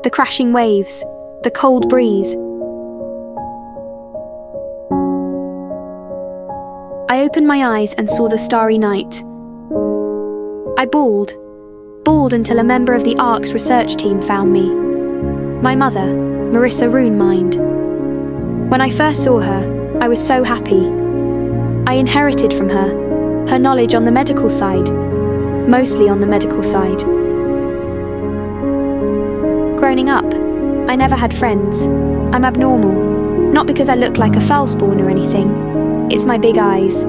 the crashing waves, the cold breeze. I opened my eyes and saw the starry night. I bawled until a member of the Ark's research team found me. My mother, Marissa Roonmind. When I first saw her, I was so happy. I inherited from her knowledge on the medical side, mostly on the medical side. Growing up, I never had friends. I'm abnormal, not because I look like a foul-spawn or anything. It's my big eyes.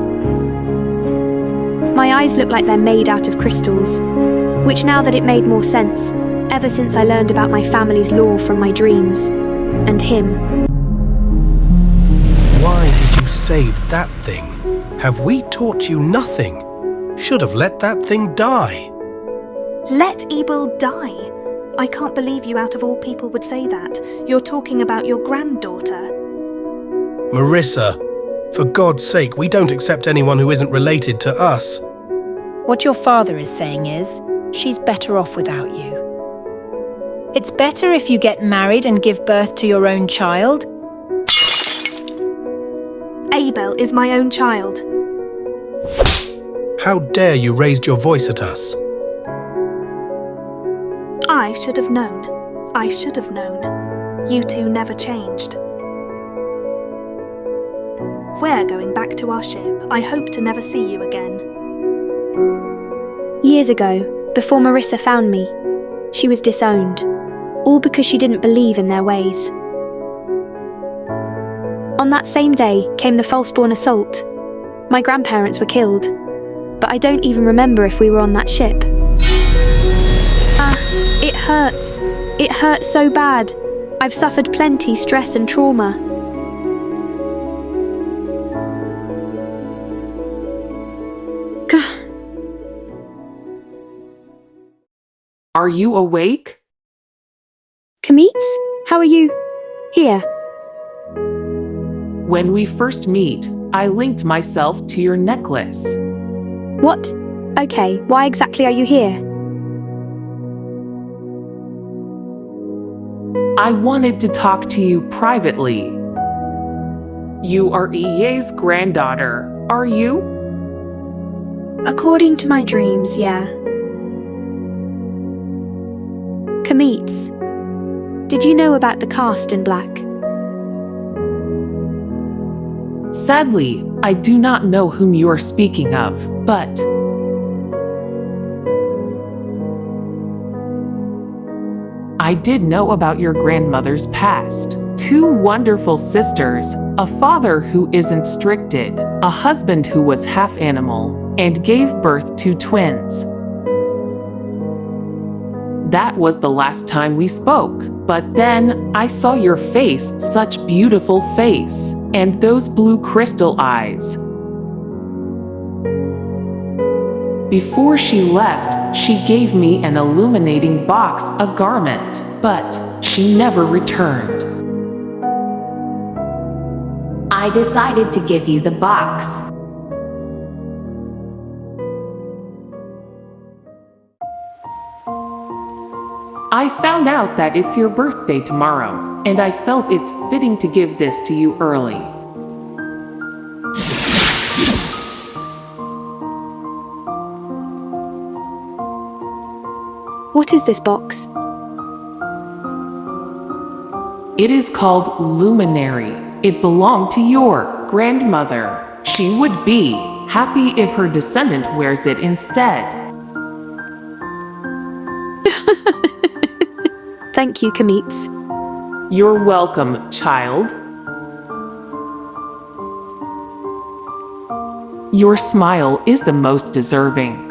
My eyes look like they're made out of crystals, which now that it made more sense, ever since I learned about my family's lore from my dreams, and him. Why did you save that thing? Have we taught you nothing? Should have let that thing die. Let Ebel die? I can't believe you out of all people would say that. You're talking about your granddaughter. Marissa, for God's sake, we don't accept anyone who isn't related to us. What your father is saying is, she's better off without you. It's better if you get married and give birth to your own child. Abel is my own child. How dare you raise your voice at us? I should have known. I should have known. You two never changed. We're going back to our ship. I hope to never see you again. Years ago, before Marissa found me, she was disowned, all because she didn't believe in their ways. On that same day came the false-born assault. My grandparents were killed, but I don't even remember if we were on that ship. It hurts. It hurts so bad. I've suffered plenty stress and trauma. Are you awake? Kamitz, how are you? Here. When we first meet, I linked myself to your necklace. What? Okay, why exactly are you here? I wanted to talk to you privately. You are Iye's granddaughter, are you? According to my dreams, yeah. Kamitz, did you know about the cast in black? Sadly, I do not know whom you are speaking of, but I did know about your grandmother's past. 2 wonderful sisters, a father who isn't stricted, a husband who was half animal, and gave birth to twins. That was the last time we spoke, but then I saw your face, such beautiful face, and those blue crystal eyes. Before she left, she gave me an illuminating box, a garment, but she never returned. I decided to give you the box. I found out that it's your birthday tomorrow, and I felt it's fitting to give this to you early. What is this box? It is called Luminary. It belonged to your grandmother. She would be happy if her descendant wears it instead. Thank you, Kamitz. You're welcome, child. Your smile is the most deserving.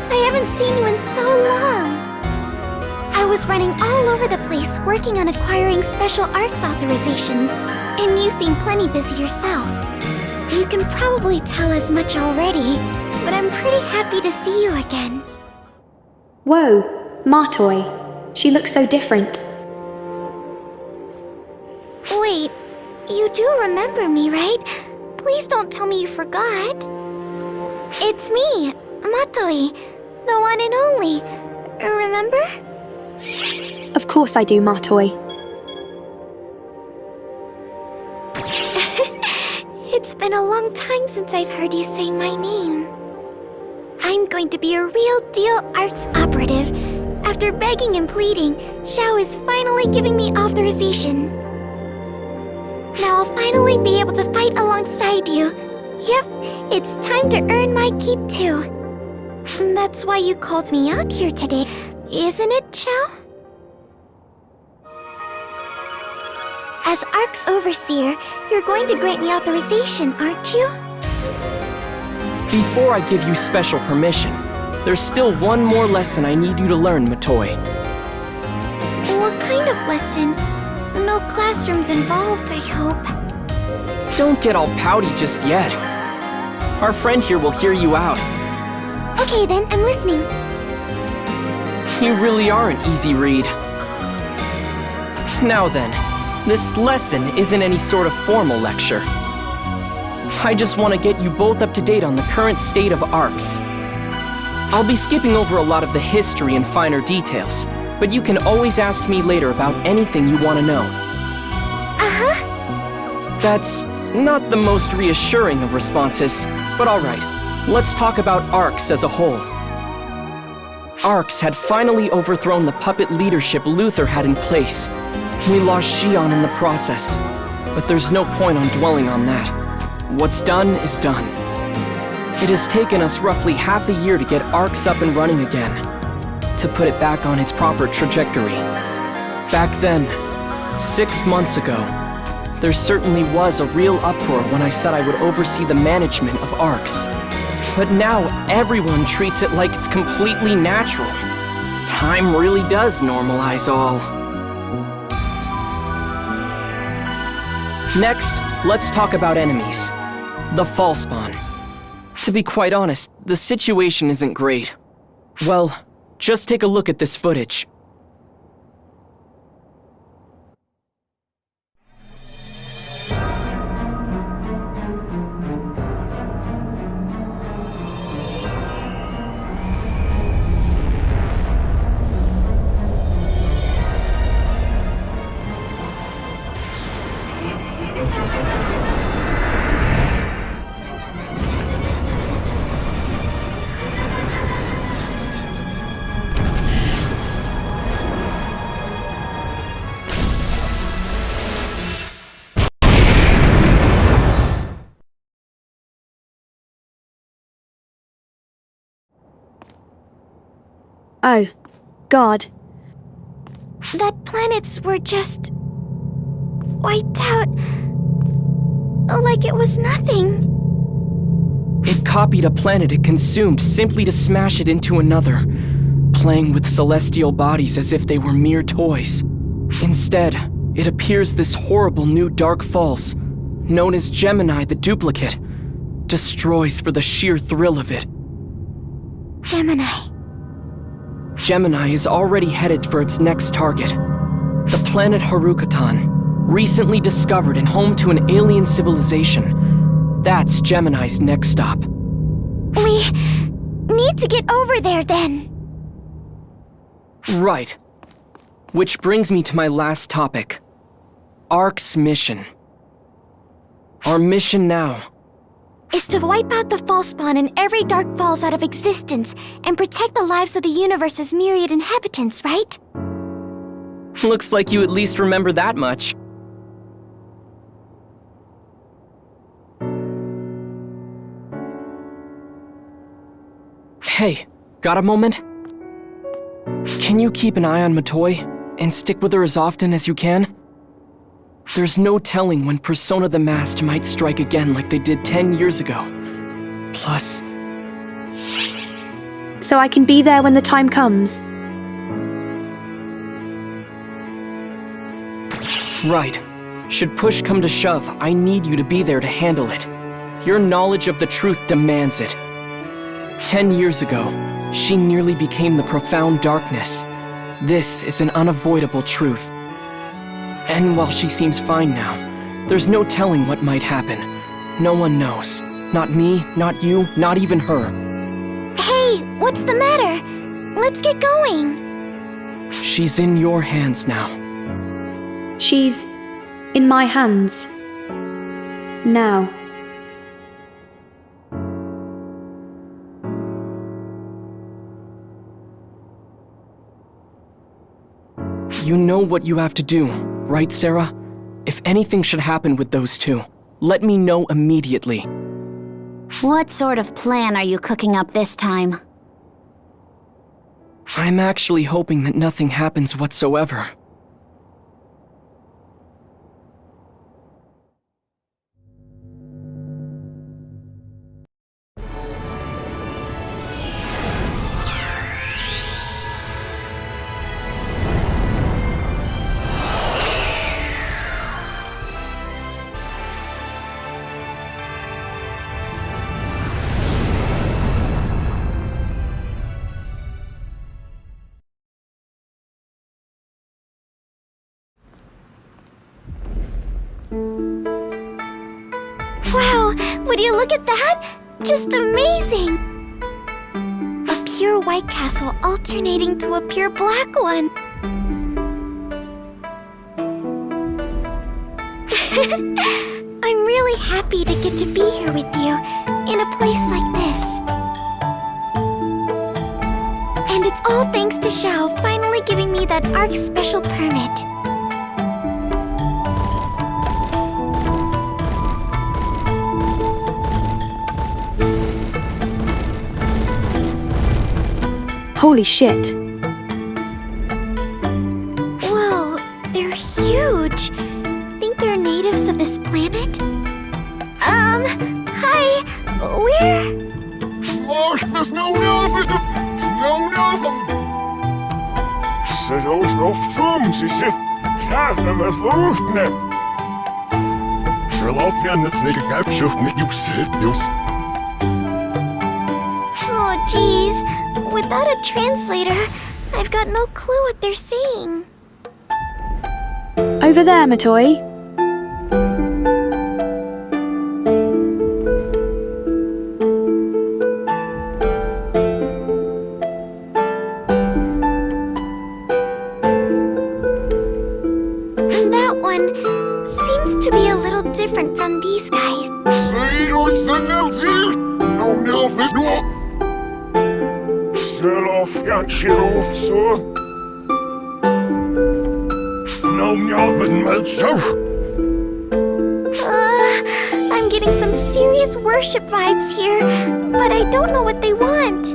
I haven't seen you in so long. I was running all over the place working on acquiring special arts authorizations, and you seem plenty busy yourself. You can probably tell as much already, but I'm pretty happy to see you again. Whoa, Martoy. She looks so different. Wait, you do remember me, right? Please don't tell me you forgot. It's me, Matoi, the one and only. Remember? Of course I do, Martoy. It's been a long time since I've heard you say my name. I'm going to be a real deal arts operative. After begging and pleading, Xiao is finally giving me authorization. Now I'll finally be able to fight alongside you. Yep, it's time to earn my keep too. That's why you called me out here today, isn't it, Xiao? As ARC's overseer, you're going to grant me authorization, aren't you? Before I give you special permission, there's still one more lesson I need you to learn, Matoi. What kind of lesson? No classrooms involved, I hope. Don't get all pouty just yet. Our friend here will hear you out. Okay then, I'm listening. You really are an easy read. Now then, this lesson isn't any sort of formal lecture. I just want to get you both up to date on the current state of ARCs. I'll be skipping over a lot of the history and finer details, but you can always ask me later about anything you want to know. Uh-huh. That's not the most reassuring of responses, but alright, let's talk about ARCs as a whole. ARCs had finally overthrown the puppet leadership Luther had in place. We lost Xion in the process, but there's no point on dwelling on that. What's done is done. It has taken us roughly half a year to get ARCs up and running again, to put it back on its proper trajectory. Back then, 6 months ago, there certainly was a real uproar when I said I would oversee the management of ARCs. But now everyone treats it like it's completely natural. Time really does normalize all. Next, let's talk about enemies. The Fallspawn. To be quite honest, the situation isn't great. Well, just take a look at this footage. Oh, God. That planets were just wiped out like it was nothing. It copied a planet it consumed simply to smash it into another, playing with celestial bodies as if they were mere toys. Instead, it appears this horrible new Dark Falls, known as Gemini the Duplicate, destroys for the sheer thrill of it. Gemini. Gemini is already headed for its next target. The planet Harukatan, recently discovered and home to an alien civilization. That's Gemini's next stop. We need to get over there then. Right. Which brings me to my last topic. ARC's mission. Our mission now is to wipe out the Fallspawn and every Dark Falls out of existence and protect the lives of the universe's myriad inhabitants, right? Looks like you at least remember that much. Hey, got a moment? Can you keep an eye on Matoi and stick with her as often as you can? There's no telling when Persona the Masked might strike again like they did 10 years ago. Plus... So I can be there when the time comes. Right. Should push come to shove, I need you to be there to handle it. Your knowledge of the truth demands it. 10 years ago, She nearly became the profound darkness. This is an unavoidable truth. And while she seems fine now, there's no telling what might happen. No one knows. Not me, not you, not even her. Hey, what's the matter? Let's get going. She's in your hands now. She's in my hands. Now. You know what you have to do, right, Sarah? If anything should happen with those two, let me know immediately. What sort of plan are you cooking up this time? I'm actually hoping that nothing happens whatsoever. Wow, would you look at that? Just amazing! A pure white castle alternating to a pure black one. I'm really happy to get to be here with you, in a place like this. And it's all thanks to Xiao finally giving me that ARC special permit. Holy shit. Whoa, they're huge. Think they're natives of this planet? Hi, where? Oh, geez. Without a translator, I've got no clue what they're saying. Over there, Matoi. That one seems to be a little different from these guys. I'm getting some serious worship vibes here, but I don't know what they want.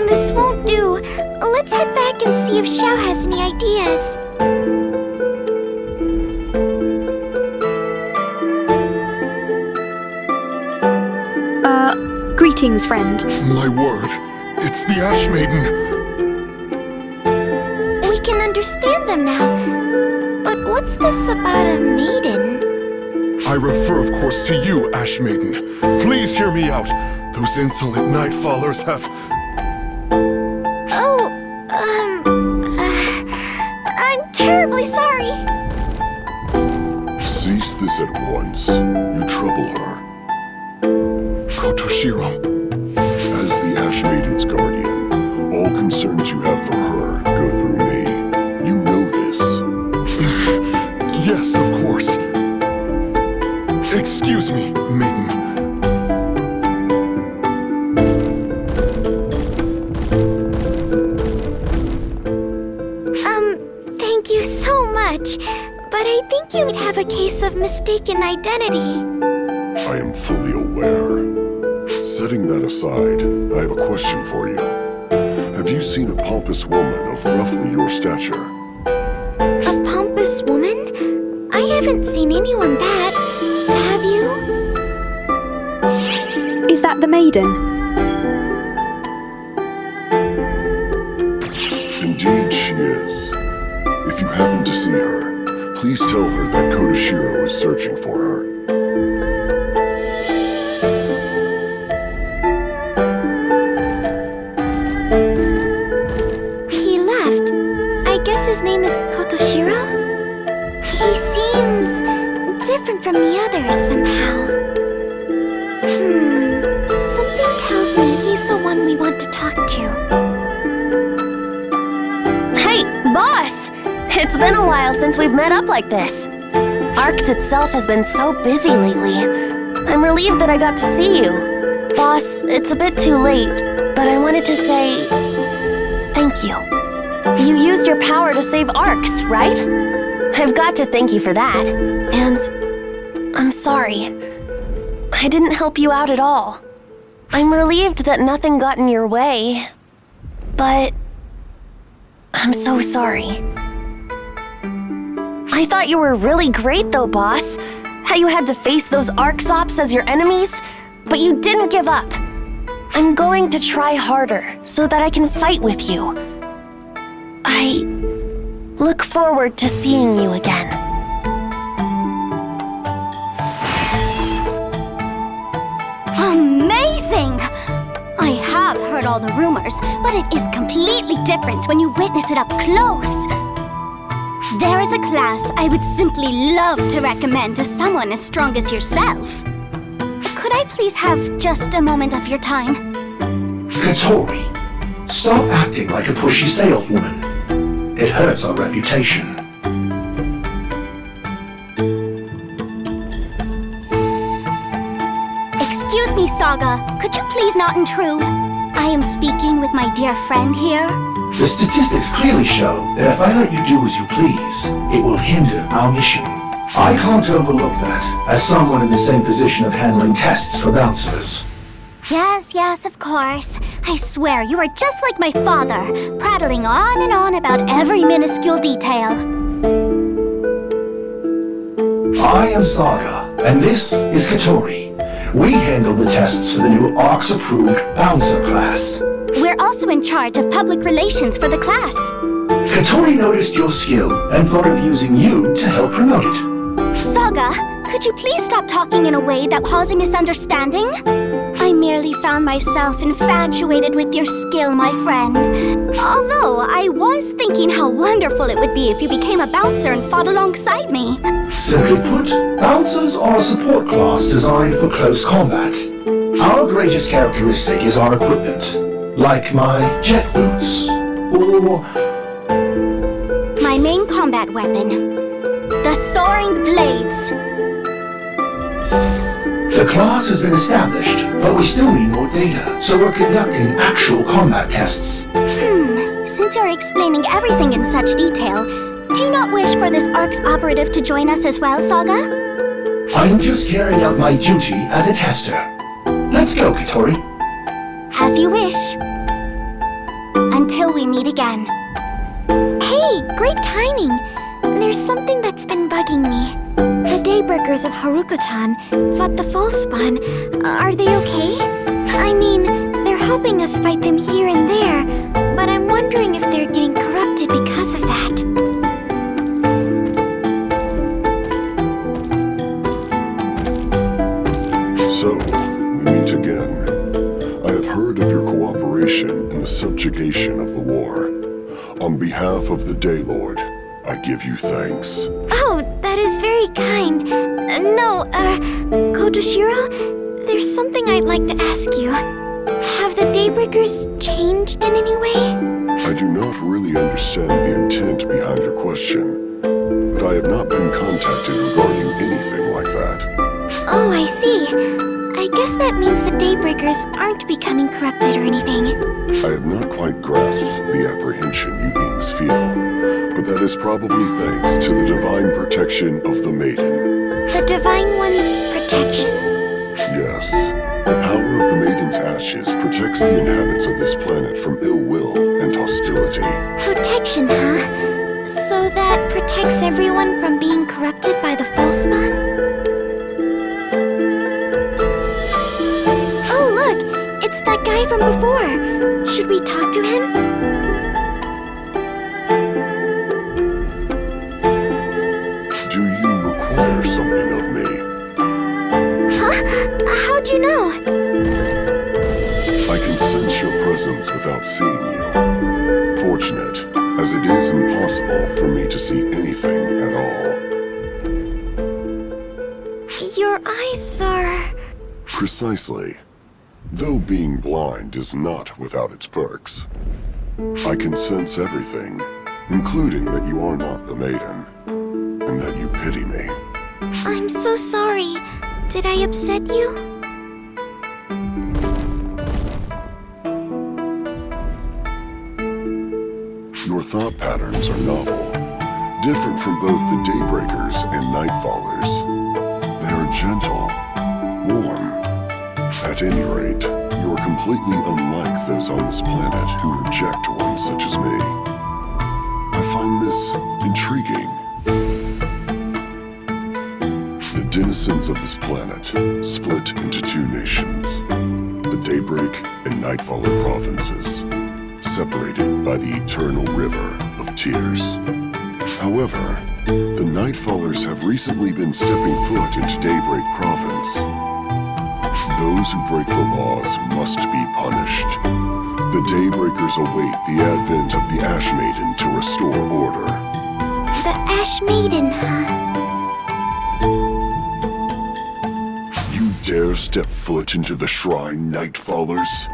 This won't do. Let's head back and see if Xiao has any ideas. Greetings, friend. My word, it's the Ashmaiden. We can understand them now. But what's this about a maiden? I refer, of course, to you, Ashmaiden. Please hear me out. Those insolent night fallers have... Oh, I'm terribly sorry. Cease this at once. You trouble her. Kotoshiro, as the Ashmaiden's guardian, all concerns you have for her go through me. You know this. Yes, of course. Excuse me, maiden. Thank you so much, but I think you might have a case of mistaken identity. I am fully aware. Setting that aside, I have a question for you. Have you seen a pompous woman of roughly your stature? A pompous woman? I haven't seen anyone that. Have you? Is that the maiden? Indeed, she is. If you happen to see her, please tell her that Kotoshiro is searching for her. It's been a while since we've met up like this. ARCS itself has been so busy lately. I'm relieved that I got to see you. Boss, it's a bit too late, but I wanted to say thank you. You used your power to save ARCS, right? I've got to thank you for that. And I'm sorry. I didn't help you out at all. I'm relieved that nothing got in your way, but I'm so sorry. I thought you were really great though, boss. How you had to face those ARCS ops as your enemies, but you didn't give up. I'm going to try harder so that I can fight with you. I look forward to seeing you again. Amazing! I have heard all the rumors, but it is completely different when you witness it up close. There is a class I would simply love to recommend to someone as strong as yourself. Could I please have just a moment of your time? Katori, stop acting like a pushy saleswoman. It hurts our reputation. Excuse me, Saga. Could you please not intrude? I am speaking with my dear friend here. The statistics clearly show that if I let you do as you please, it will hinder our mission. I can't overlook that, as someone in the same position of handling tests for bouncers. Yes, of course. I swear, you are just like my father, prattling on and on about every minuscule detail. I am Saga, and this is Katori. We handle the tests for the new ARCS-approved bouncer class. We're also in charge of public relations for the class. Katori noticed your skill and thought of using you to help promote it. Saga, could you please stop talking in a way that caused a misunderstanding? I merely found myself infatuated with your skill, my friend. Although I was thinking how wonderful it would be if you became a bouncer and fought alongside me. Simply put, bouncers are a support class designed for close combat. Our greatest characteristic is our equipment, like my jet boots, or my main combat weapon, the soaring blades. The class has been established, but we still need more data, so we're conducting actual combat tests. Since you're explaining everything in such detail, do you not wish for this ARCS operative to join us as well, Saga? I am just carrying out my duty as a tester. Let's go, Katori. As you wish. Until we meet again. Hey, great timing! There's something that's been bugging me. The Daybreakers of Haruko-tan fought the False-Spawn. Are they okay? I mean, they're helping us fight them here and there, but I'm wondering if they're getting corrupted because of that. So, we meet again. I have heard of your cooperation in the subjugation of the war. On behalf of the Daylord, I give you thanks. Oh, that is very kind. Kotoshiro, there's something I'd like to ask you. Have the Daybreakers changed in any way? I do not really understand the intent behind your question, but I have not been contacted regarding anything like that. Oh, I see. I guess that means the Daybreakers aren't becoming corrupted or anything. I have not quite grasped the apprehension you beings feel, but that is probably thanks to the divine protection of the Maiden. The Divine One's protection? Yes. The power of the Maiden's ashes protects the inhabitants of this planet from ill will and hostility. Protection, huh? So that protects everyone from being corrupted by the False-Spawn? Oh, look! It's that guy from before. Should we talk to him? Do you require something of me? Huh? How'd you know? I can sense your presence without seeing you. Fortunate, as it is impossible for me to see anything at all. Your eyes are... Precisely. Though being blind is not without its perks. I can sense everything, including that you are not the maiden, and that you pity me. I'm so sorry. Did I upset you? Your thought patterns are novel, different from both the Daybreakers and Nightfallers. They are gentle, warm. At any rate, you are completely unlike those on this planet who reject one such as me. I find this intriguing. The denizens of this planet split into two nations, the Daybreak and Nightfaller provinces, separated by the eternal river of tears. However, the Nightfallers have recently been stepping foot into Daybreak province. Those who break the laws must be punished. The Daybreakers await the advent of the Ashmaiden to restore order. The Ashmaiden, huh? You dare step foot into the shrine, Nightfallers?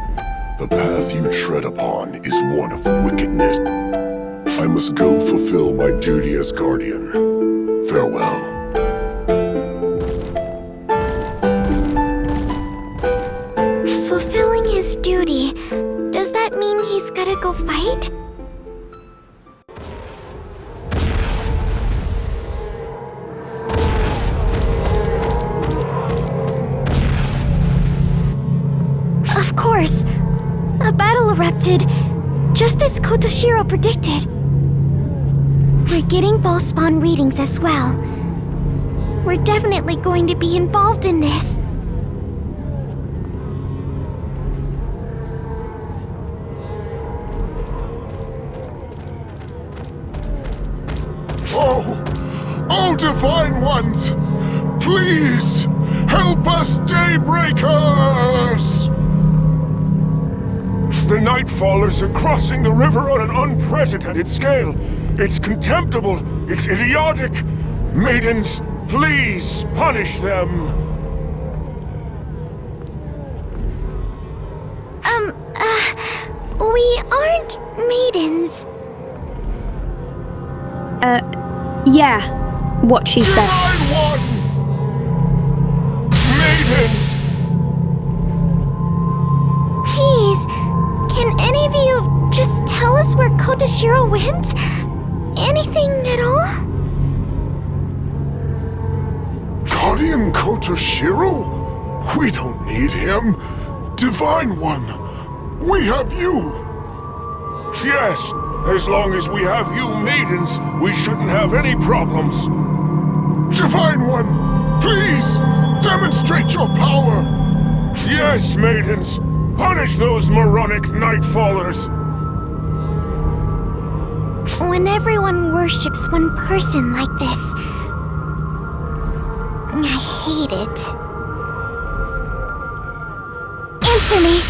The path you tread upon is one of wickedness. I must go fulfill my duty as guardian. Farewell. Fulfilling his duty. Does that mean he's gotta go fight? Of course. A battle erupted, just as Kotoshiro predicted. We're getting ball spawn readings as well. We're definitely going to be involved in this. Oh, Divine Ones! Please, help us, Daybreakers! The Nightfallers are crossing the river on an unprecedented scale. It's contemptible. It's idiotic. Maidens, please punish them. We aren't maidens. Yeah, what she said. Divine One! Maidens! Jeez, can any of you just tell us where Kotoshiro went? Anything at all? Guardian Kotoshiro? We don't need him. Divine One, we have you. Yes, as long as we have you maidens, we shouldn't have any problems. Divine One, please, demonstrate your power. Yes, maidens, punish those moronic Nightfallers. When everyone worships one person like this, I hate it. Answer me!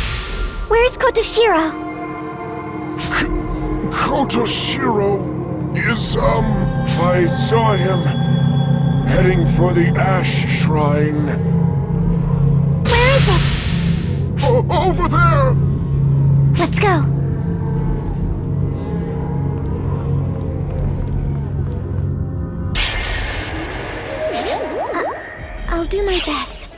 Where's Kotoshiro? Kotoshiro is, I saw him heading for the Ash Shrine. Where is it? Over there! Let's go. I'll do my best.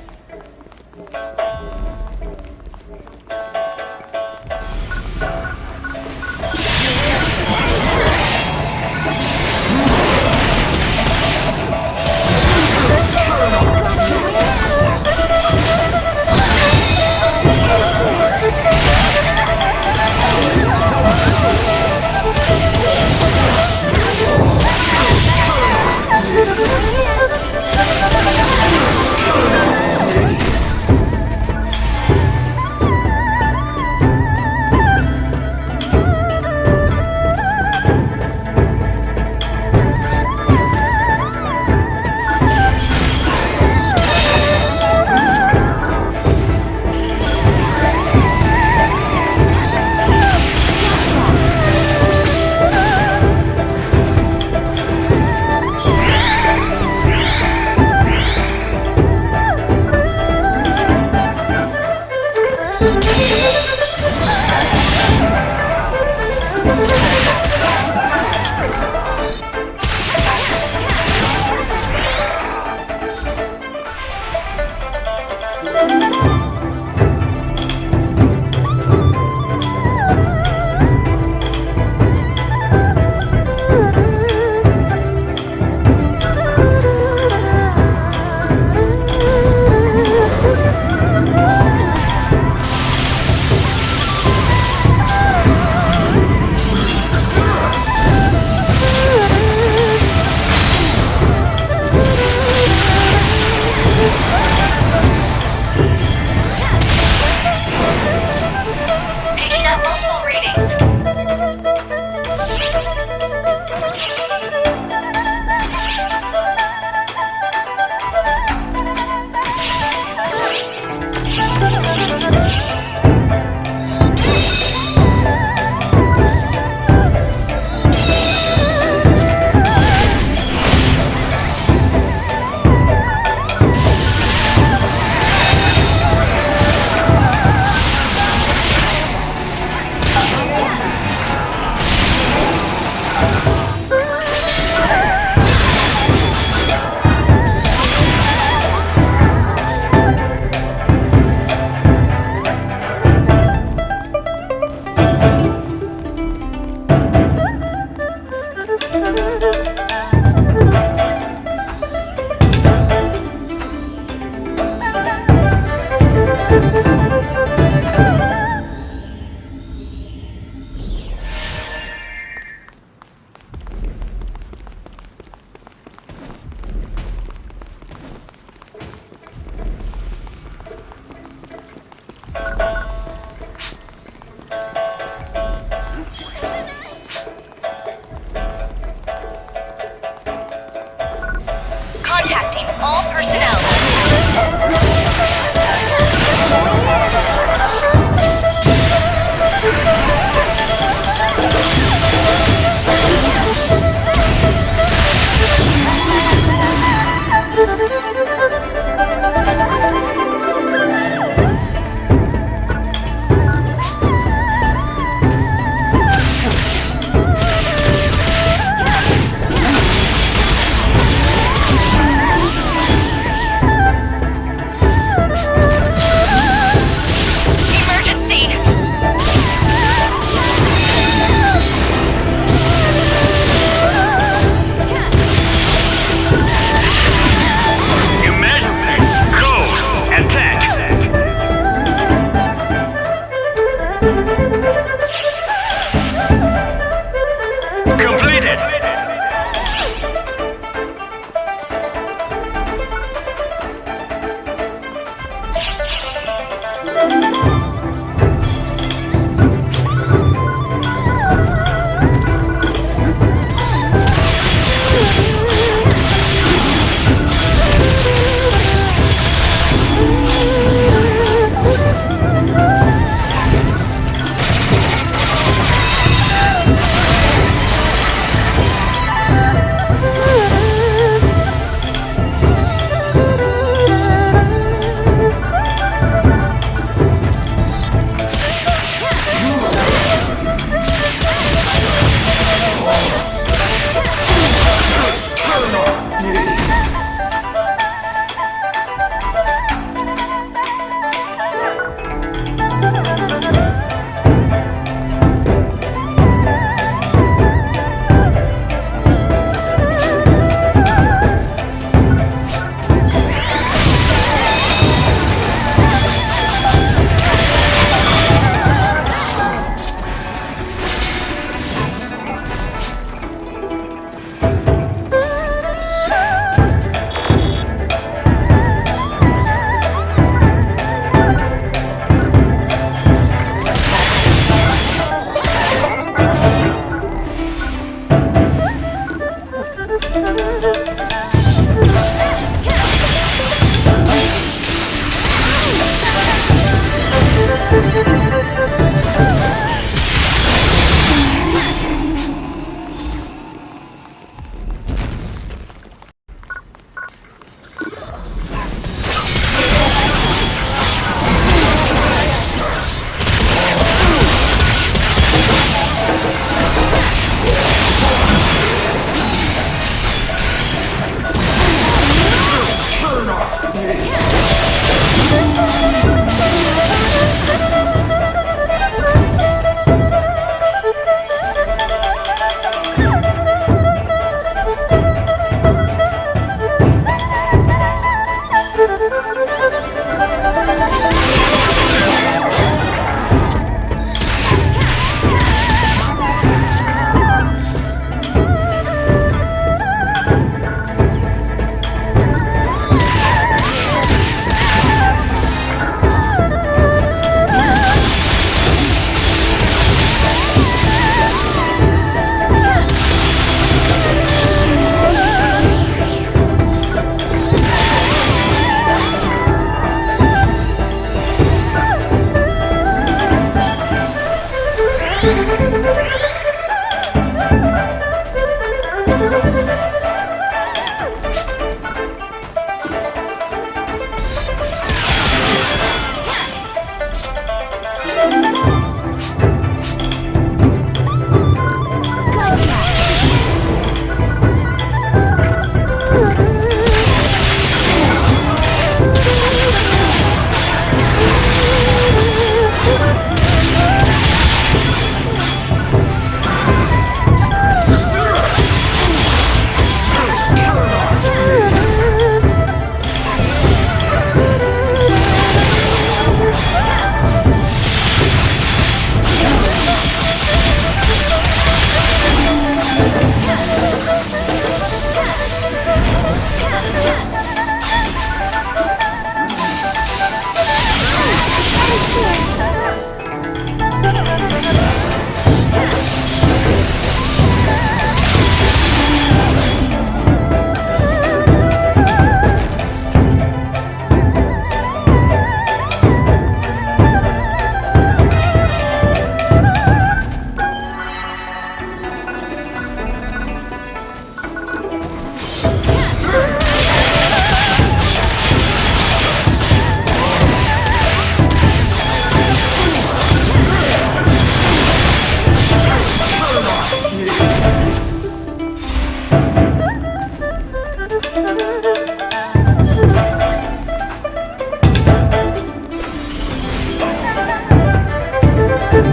Emergency!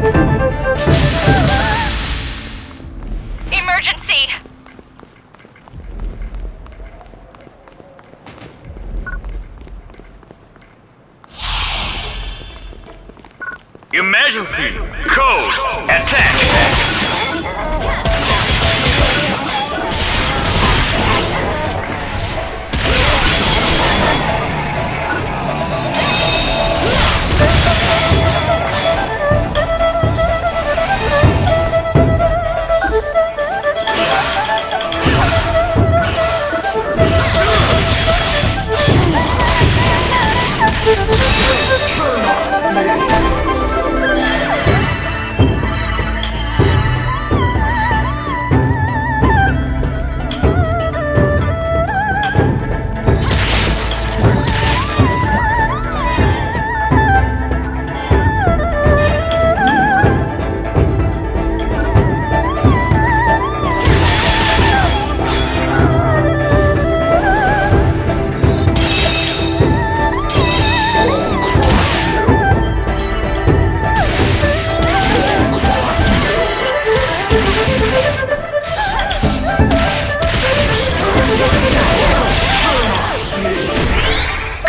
Emergency! Code! Attack!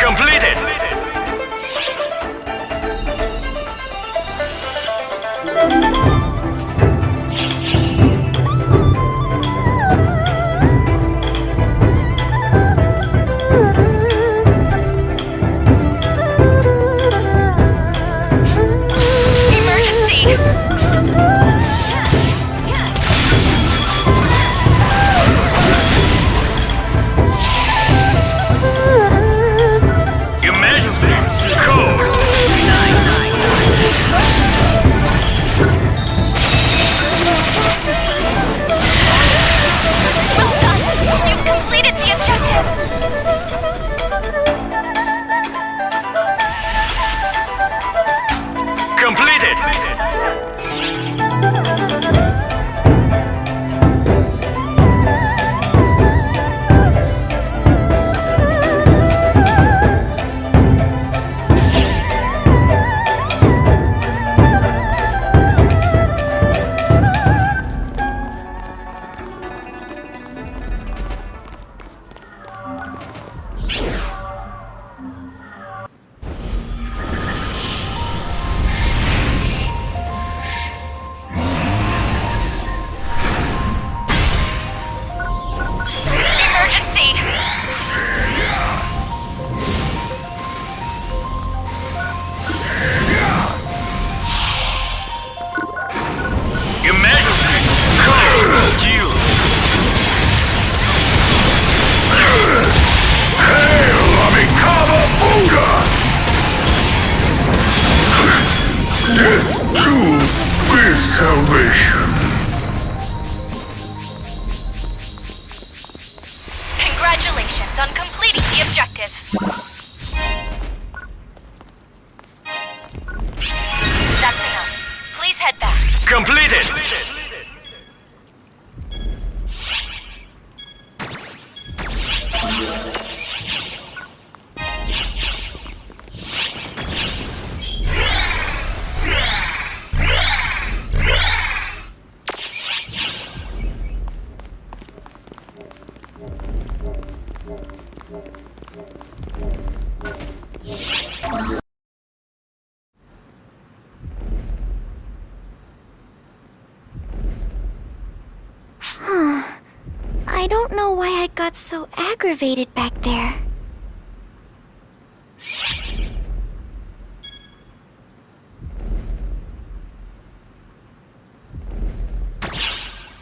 Completed! Emergency! Code! Well done! You've completed the objective! Completed! Salvation. Congratulations on completing the objective. That's enough. Please head back. Completed! I don't know why I got so aggravated back there.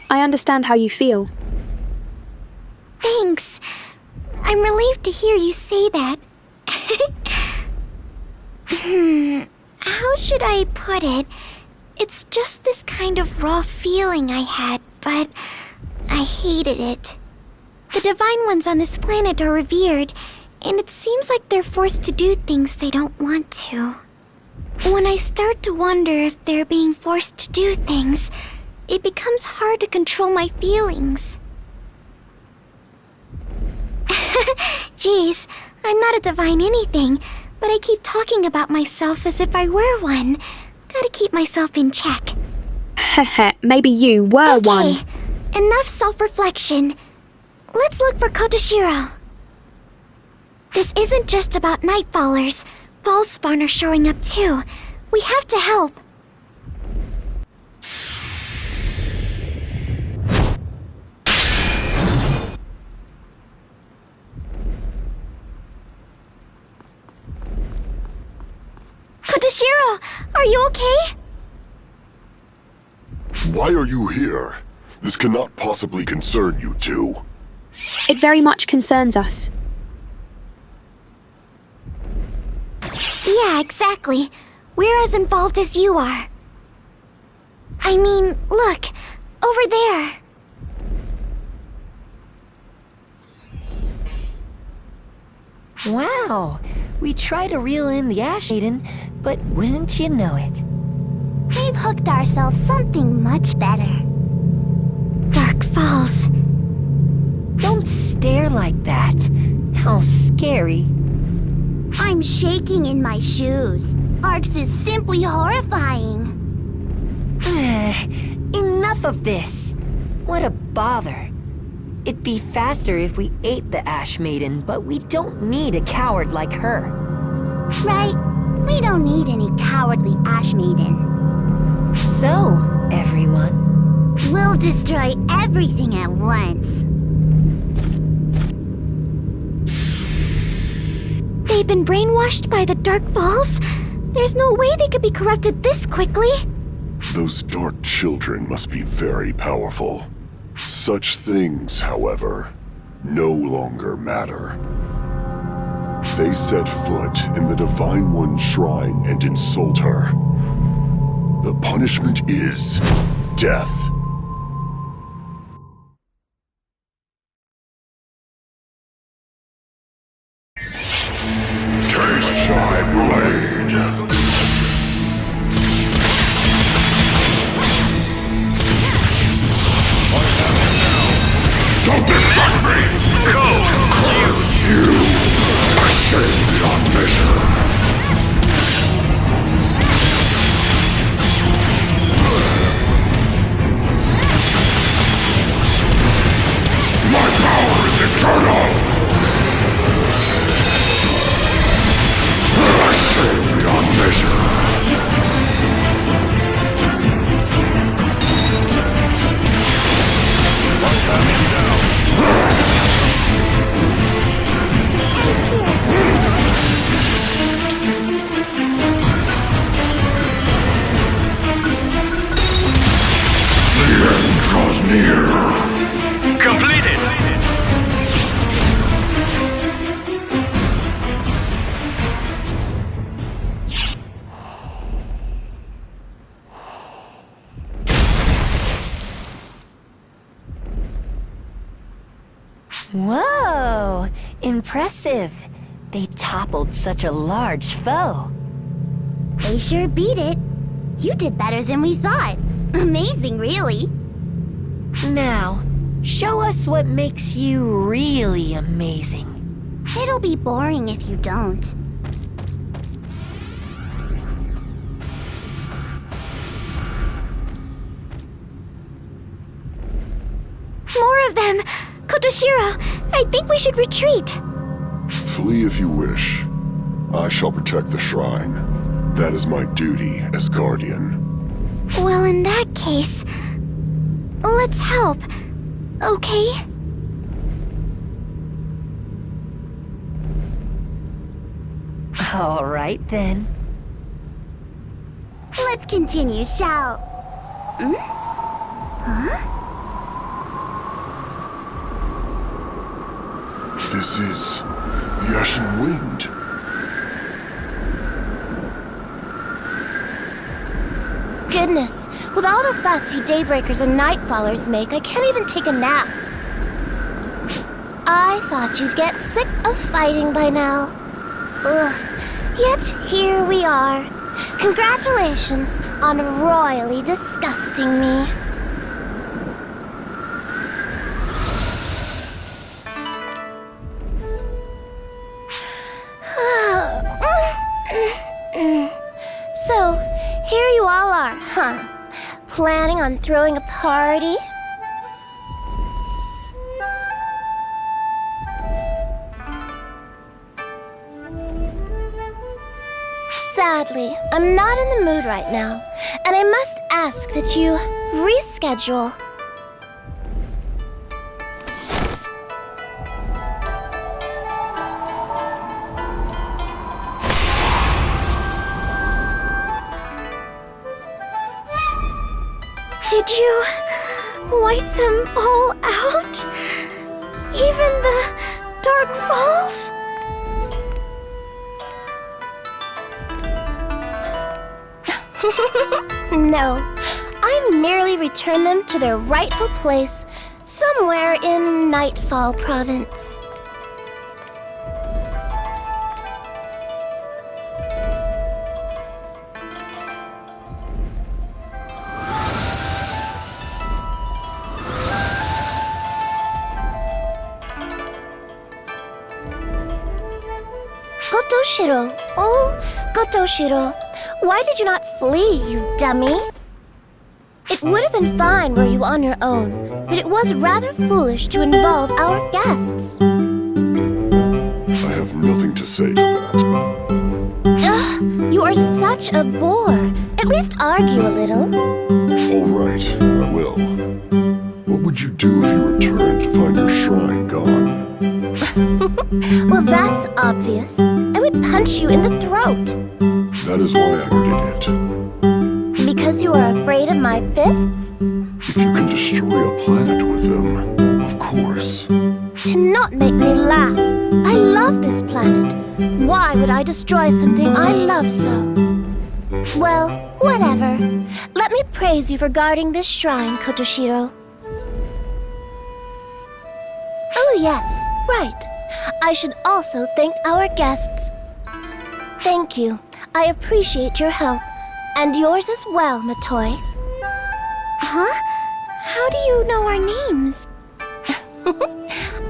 I understand how you feel. Thanks. I'm relieved to hear you say that. How should I put it? It's just this kind of raw feeling I had, but I hated it. The Divine Ones on this planet are revered, and it seems like they're forced to do things they don't want to. When I start to wonder if they're being forced to do things, it becomes hard to control my feelings. Geez, I'm not a divine anything, but I keep talking about myself as if I were one. Gotta keep myself in check. Heh, maybe you were one. Enough self-reflection. Let's look for Kotoshiro. This isn't just about Nightfallers. False-spawn are showing up too. We have to help. Kotoshiro, are you okay? Why are you here? This cannot possibly concern you two. It very much concerns us. Yeah, exactly. We're as involved as you are. I mean, look, over there. Wow, we try to reel in the Ashmaiden, but wouldn't you know it? We've hooked ourselves something much better. Dark Falls. Don't stare like that. How scary. I'm shaking in my shoes. Arx is simply horrifying. Enough of this. What a bother. It'd be faster if we ate the Ashmaiden, but we don't need a coward like her. Right. We don't need any cowardly Ashmaiden. So, everyone, we'll destroy everything at once. They've been brainwashed by the Dark Falls? There's no way they could be corrupted this quickly. Those dark children must be very powerful. Such things, however, no longer matter. They set foot in the Divine One's shrine and insult her. The punishment is death. Taste my blade. Don't distract me! Code! Curse you! A shame beyond measure! My power is eternal! A shame beyond measure! The end draws near. Completed. Whoa! Impressive. They toppled such a large foe. They sure beat it. You did better than we thought. Amazing, really. Now, show us what makes you really amazing. It'll be boring if you don't. More of them! Kotoshiro, I think we should retreat. Flee if you wish. I shall protect the shrine. That is my duty as guardian. Well, in that case, let's help, okay? All right, then. Let's continue, shall... Huh? This is the Ashen Wind. Goodness, with all the fuss you Daybreakers and Nightfallers make, I can't even take a nap. I thought you'd get sick of fighting by now. Ugh. Yet here we are. Congratulations on royally disgusting me. So, here you all are, huh? Planning on throwing a party? Sadly, I'm not in the mood right now, and I must ask that you reschedule. Did you wipe them all out? Even the Dark Falls? No, I merely return them to their rightful place somewhere in Nightfall Province. Gotoshiro, oh, Gotoshiro, why did you not flee, you dummy? It would have been fine were you on your own, but it was rather foolish to involve our guests. I have nothing to say to that. Ugh, you are such a bore. At least argue a little. All right, I will. What would you do if you returned to find your shrine gone? Well, that's obvious. I would punch you in the throat. That is why I already did. Because you are afraid of my fists? If you can destroy a planet with them, of course. To not make me laugh. I love this planet. Why would I destroy something I love so? Well, whatever. Let me praise you for guarding this shrine, Kotoshiro. Oh yes, right. I should also thank our guests. Thank you. I appreciate your help. And yours as well, Matoi. Huh? How do you know our names?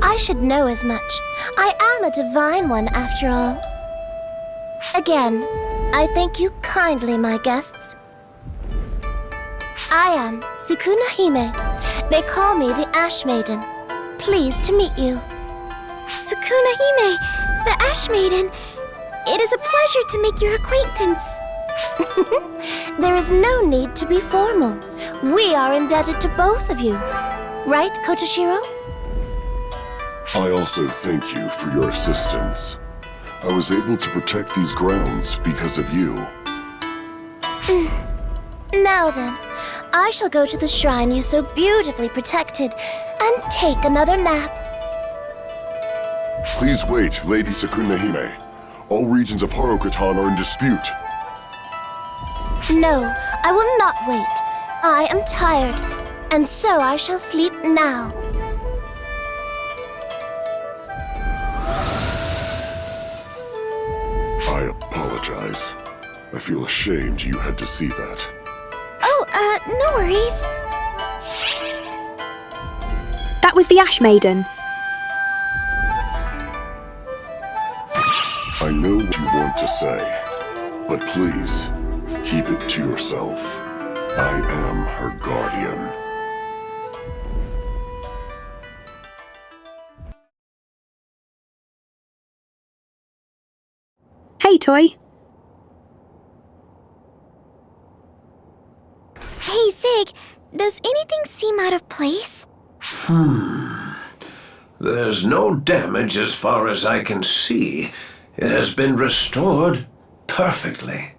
I should know as much. I am a divine one, after all. Again, I thank you kindly, my guests. I am Sukuna Hime. They call me the Ashmaiden. Pleased to meet you. Sukuna Hime, the Ashmaiden. It is a pleasure to make your acquaintance. There is no need to be formal. We are indebted to both of you. Right, Kotoshiro? I also thank you for your assistance. I was able to protect these grounds because of you. Now then, I shall go to the shrine you so beautifully protected and take another nap. Please wait, Lady Sukuna Hime. All regions of Harokatan are in dispute. No, I will not wait. I am tired, and so I shall sleep now. I apologize. I feel ashamed you had to see that. Oh, no worries. That was the Ashmaiden. I know what you want to say, but please, keep it to yourself. I am her guardian. Hey, Toy. Hey, Zig, does anything seem out of place? There's no damage as far as I can see. It has been restored perfectly.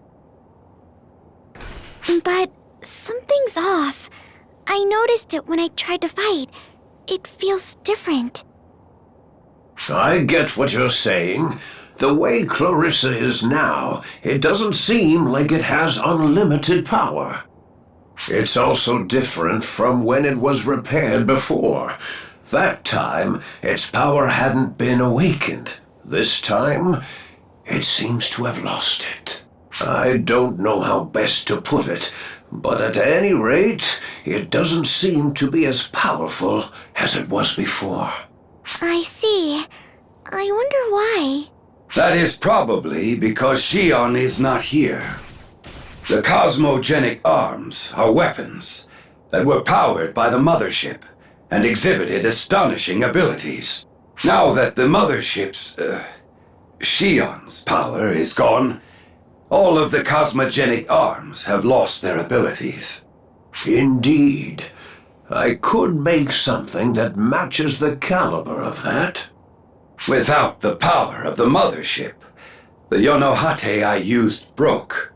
But something's off. I noticed it when I tried to fight. It feels different. I get what you're saying. The way Clarissa is now, it doesn't seem like it has unlimited power. It's also different from when it was repaired before. That time, its power hadn't been awakened. This time, it seems to have lost it. I don't know how best to put it, but at any rate, it doesn't seem to be as powerful as it was before. I see. I wonder why. That is probably because Shion is not here. The cosmogenic arms are weapons that were powered by the mothership and exhibited astonishing abilities. Now that the mothership's, Shion's power is gone, all of the cosmogenic arms have lost their abilities. Indeed. I could make something that matches the caliber of that. Without the power of the mothership, the Yonohate I used broke.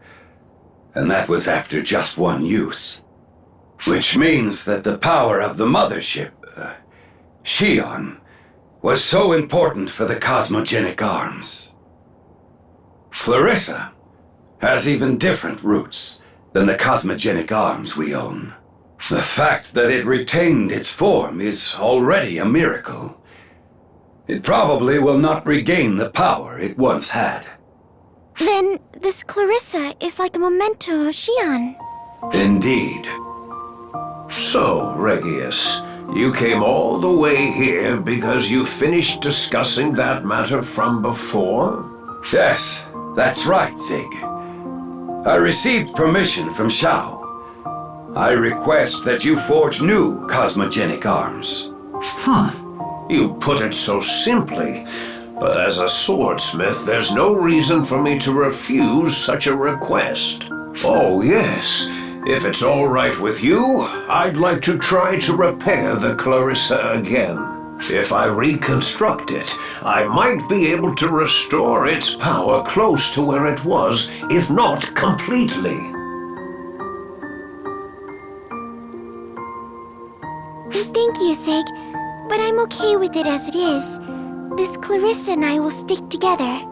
And that was after just one use. Which means that the power of the mothership, Shion, was so important for the cosmogenic arms. Clarissa has even different roots than the cosmogenic arms we own. The fact that it retained its form is already a miracle. It probably will not regain the power it once had. Then this Clarissa is like a memento of Shion. Indeed. So, Regius, you came all the way here because you finished discussing that matter from before? Yes, that's right, Zig. I received permission from Shao. I request that you forge new cosmogenic arms. You put it so simply, but as a swordsmith, there's no reason for me to refuse such a request. Oh, yes. If it's all right with you, I'd like to try to repair the Clarissa again. If I reconstruct it, I might be able to restore its power close to where it was, if not completely. Thank you, Zig, but I'm okay with it as it is. This Clarissa and I will stick together.